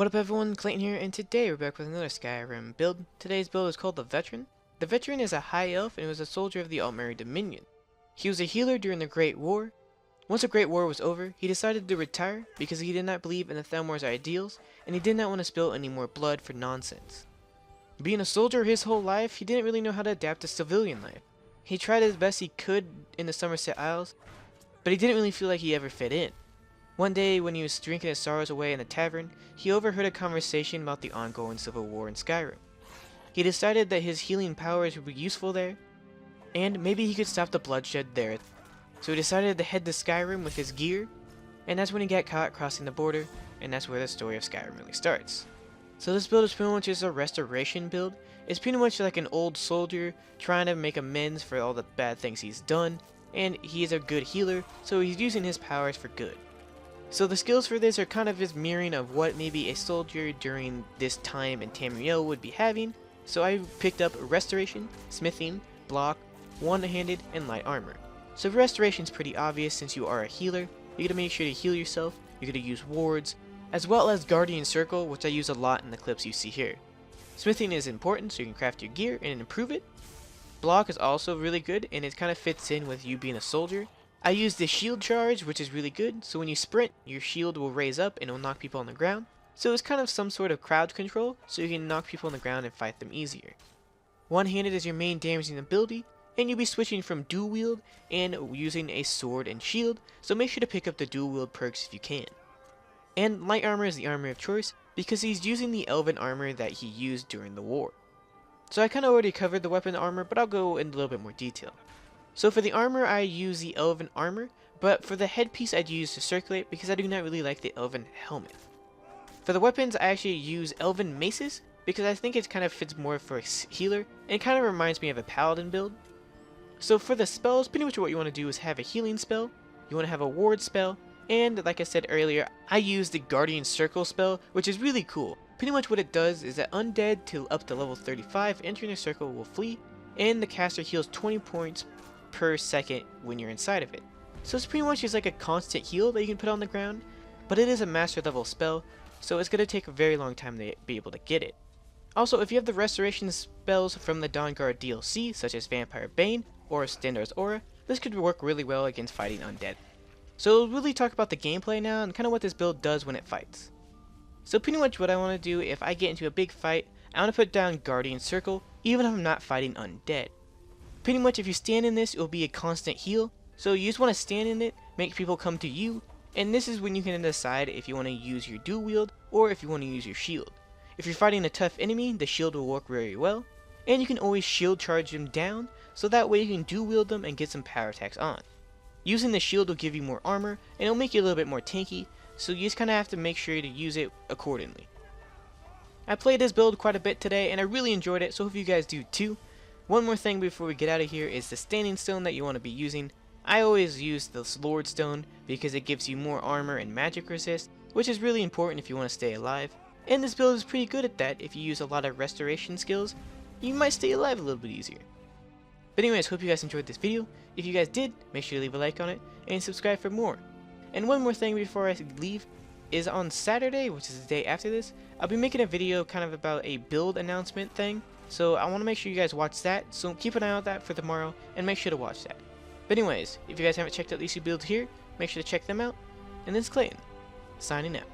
What up everyone, Clayton here, and today we're back with another Skyrim build. Today's build is called the Veteran. The Veteran is a high elf and was a soldier of the Altmerry Dominion. He was a healer during the Great War. Once the Great War was over, he decided to retire because he did not believe in the Thalmor's ideals and he did not want to spill any more blood for nonsense. Being a soldier his whole life, he didn't really know how to adapt to civilian life. He tried as best he could in the Somerset Isles, but he didn't really feel like he ever fit in. One day, when he was drinking his sorrows away in a tavern, he overheard a conversation about the ongoing civil war in Skyrim. He decided that his healing powers would be useful there, and maybe he could stop the bloodshed there. So he decided to head to Skyrim with his gear, and that's when he got caught crossing the border, and that's where the story of Skyrim really starts. So this build is pretty much just a restoration build. It's pretty much like an old soldier trying to make amends for all the bad things he's done, and he is a good healer, so he's using his powers for good. So the skills for this are kind of just mirroring of what maybe a soldier during this time in Tamriel would be having. So I picked up Restoration, Smithing, Block, One-Handed, and Light Armor. So Restoration is pretty obvious since you are a healer. You're going to make sure to heal yourself, you're going to use wards, as well as Guardian Circle, which I use a lot in the clips you see here. Smithing is important so you can craft your gear and improve it. Block is also really good and it kind of fits in with you being a soldier. I use the shield charge, which is really good, so when you sprint, your shield will raise up and it will knock people on the ground. So it's kind of some sort of crowd control, so you can knock people on the ground and fight them easier. One-handed is your main damaging ability, and you'll be switching from dual wield and using a sword and shield, so make sure to pick up the dual wield perks if you can. And light armor is the armor of choice, because he's using the elven armor that he used during the war. So I kind of already covered the weapon armor, but I'll go in a little bit more detail. So for the armor, I use the elven armor, but for the headpiece I'd use to circulate because I do not really like the elven helmet. For the weapons, I actually use elven maces because I think it kind of fits more for a healer, and it kind of reminds me of a paladin build. So for the spells, pretty much what you want to do is have a healing spell, you want to have a ward spell, and like I said earlier, I use the Guardian Circle spell, which is really cool. Pretty much what it does is that undead till up to level 35 entering a circle will flee, and the caster heals 20 points per second when you're inside of it. So it's pretty much just like a constant heal that you can put on the ground, but it is a master level spell, so it's going to take a very long time to be able to get it. Also, if you have the restoration spells from the Dawnguard DLC, such as Vampire Bane or Stendarr's Aura, this could work really well against fighting undead. So we'll really talk about the gameplay now and kind of what this build does when it fights. So pretty much what I want to do if I get into a big fight, I want to put down Guardian Circle, even if I'm not fighting undead. Pretty much if you stand in this, it will be a constant heal, so you just want to stand in it, make people come to you, and this is when you can decide if you want to use your dual wield or if you want to use your shield. If you're fighting a tough enemy, the shield will work very well, and you can always shield charge them down, so that way you can dual wield them and get some power attacks on. Using the shield will give you more armor, and it'll make you a little bit more tanky, so you just kind of have to make sure to use it accordingly. I played this build quite a bit today, and I really enjoyed it, so hope you guys do too. One more thing before we get out of here is the standing stone that you want to be using. I always use the Lord Stone because it gives you more armor and magic resist, which is really important if you want to stay alive. And this build is pretty good at that. If you use a lot of restoration skills, you might stay alive a little bit easier. But anyways, hope you guys enjoyed this video. If you guys did, make sure to leave a like on it and subscribe for more. And one more thing before I leave is on Saturday, which is the day after this, I'll be making a video kind of about a build announcement thing. So I want to make sure you guys watch that, so keep an eye on that for tomorrow, and make sure to watch that. But anyways, if you guys haven't checked out these two builds here, make sure to check them out, and this is Clayton, signing out.